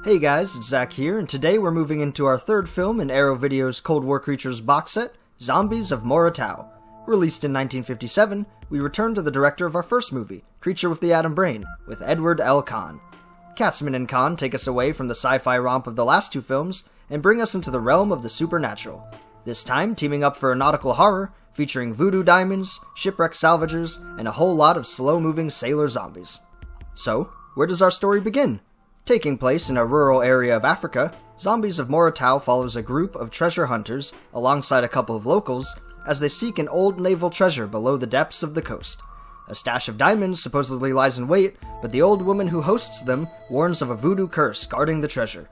Hey guys, it's Zach here, and today we're moving into our third film in Arrow Video's Cold War Creatures box set, Zombies of Mora Tau. Released in 1957, we return to the director of our first movie, Creature with the Atom Brain, with Edward L. Kahn. Katzman and Kahn take us away from the sci-fi romp of the last two films and bring us into the realm of the supernatural. This time teaming up for a nautical horror featuring voodoo diamonds, shipwreck salvagers, and a whole lot of slow-moving sailor zombies. So, where does our story begin? Taking place in a rural area of Africa, Zombies of Mora Tau follows a group of treasure hunters alongside a couple of locals as they seek an old naval treasure below the depths of the coast. A stash of diamonds supposedly lies in wait, but the old woman who hosts them warns of a voodoo curse guarding the treasure.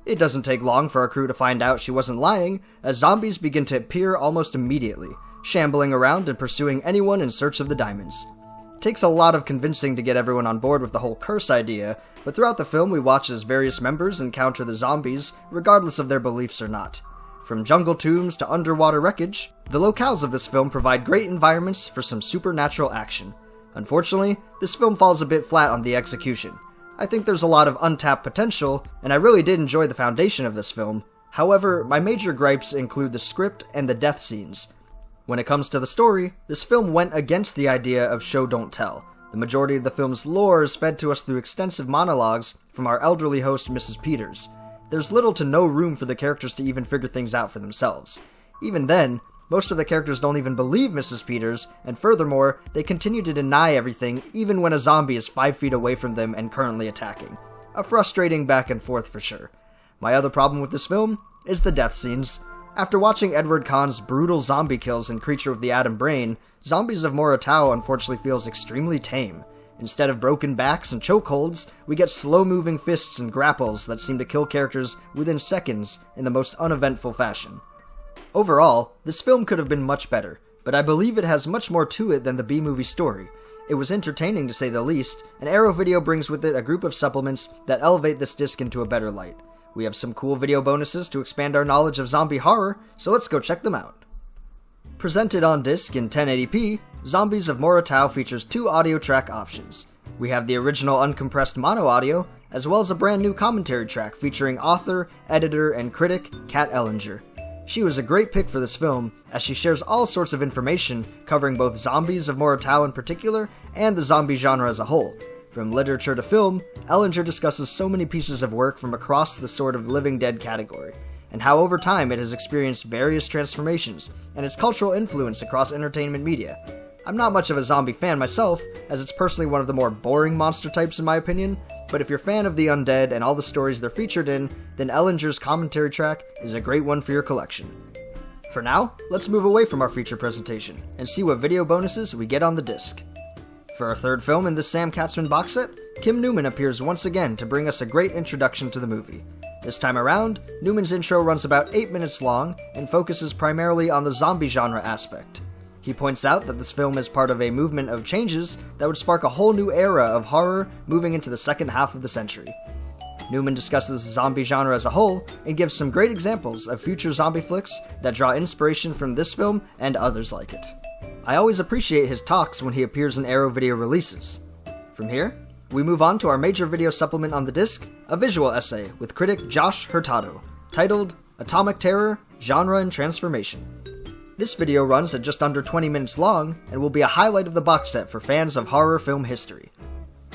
It doesn't take long for our crew to find out she wasn't lying, as zombies begin to appear almost immediately, shambling around and pursuing anyone in search of the diamonds. It takes a lot of convincing to get everyone on board with the whole curse idea, but throughout the film we watch as various members encounter the zombies, regardless of their beliefs or not. From jungle tombs to underwater wreckage, the locales of this film provide great environments for some supernatural action. Unfortunately, this film falls a bit flat on the execution. I think there's a lot of untapped potential, and I really did enjoy the foundation of this film. However, my major gripes include the script and the death scenes. When it comes to the story, this film went against the idea of show don't tell. The majority of the film's lore is fed to us through extensive monologues from our elderly host Mrs. Peters. There's little to no room for the characters to even figure things out for themselves. Even then, most of the characters don't even believe Mrs. Peters, and furthermore, they continue to deny everything even when a zombie is 5 feet away from them and currently attacking. A frustrating back and forth for sure. My other problem with this film is the death scenes. After watching Edward Kahn's brutal zombie kills in Creature with the Atom Brain, Zombies of Mora Tau unfortunately feels extremely tame. Instead of broken backs and chokeholds, we get slow-moving fists and grapples that seem to kill characters within seconds in the most uneventful fashion. Overall, this film could have been much better, but I believe it has much more to it than the B-movie story. It was entertaining to say the least, and Arrow Video brings with it a group of supplements that elevate this disc into a better light. We have some cool video bonuses to expand our knowledge of zombie horror, so let's go check them out. Presented on disc in 1080p, Zombies of Mora Tau features two audio track options. We have the original uncompressed mono audio, as well as a brand new commentary track featuring author, editor, and critic Kat Ellinger. She was a great pick for this film, as she shares all sorts of information covering both Zombies of Mora Tau in particular, and the zombie genre as a whole. From literature to film, Ellinger discusses so many pieces of work from across the sort of living dead category, and how over time it has experienced various transformations, and its cultural influence across entertainment media. I'm not much of a zombie fan myself, as it's personally one of the more boring monster types in my opinion, but if you're a fan of the undead and all the stories they're featured in, then Ellinger's commentary track is a great one for your collection. For now, let's move away from our feature presentation, and see what video bonuses we get on the disc. For our third film in this Sam Katzman box set, Kim Newman appears once again to bring us a great introduction to the movie. This time around, Newman's intro runs about 8 minutes long and focuses primarily on the zombie genre aspect. He points out that this film is part of a movement of changes that would spark a whole new era of horror moving into the second half of the century. Newman discusses the zombie genre as a whole and gives some great examples of future zombie flicks that draw inspiration from this film and others like it. I always appreciate his talks when he appears in Arrow Video releases. From here, we move on to our major video supplement on the disc, a visual essay with critic Josh Hurtado, titled Atomic Terror, Genre and Transformation. This video runs at just under 20 minutes long and will be a highlight of the box set for fans of horror film history.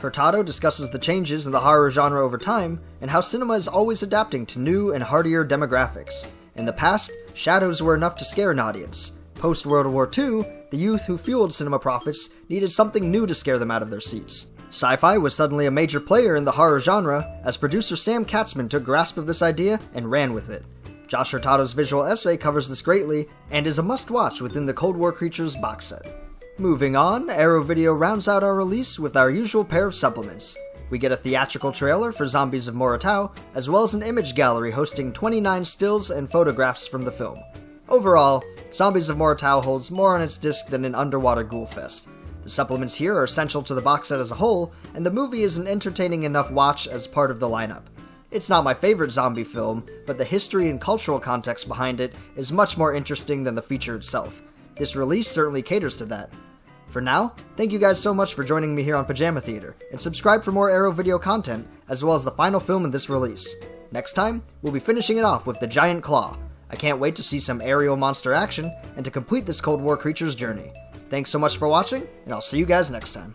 Hurtado discusses the changes in the horror genre over time and how cinema is always adapting to new and hardier demographics. In the past, shadows were enough to scare an audience. Post-World War II, the youth who fueled cinema profits needed something new to scare them out of their seats. Sci-fi was suddenly a major player in the horror genre, as producer Sam Katzman took grasp of this idea and ran with it. Josh Hurtado's visual essay covers this greatly, and is a must-watch within the Cold War Creatures box set. Moving on, Arrow Video rounds out our release with our usual pair of supplements. We get a theatrical trailer for Zombies of Mora Tau, as well as an image gallery hosting 29 stills and photographs from the film. Overall, Zombies of Mora Tau holds more on its disc than an underwater ghoul fest. The supplements here are essential to the box set as a whole, and the movie is an entertaining enough watch as part of the lineup. It's not my favorite zombie film, but the history and cultural context behind it is much more interesting than the feature itself. This release certainly caters to that. For now, thank you guys so much for joining me here on Pajama Theater, and subscribe for more Arrow video content, as well as the final film in this release. Next time, we'll be finishing it off with the Giant Claw. I can't wait to see some aerial monster action, and to complete this Cold War creature's journey. Thanks so much for watching, and I'll see you guys next time.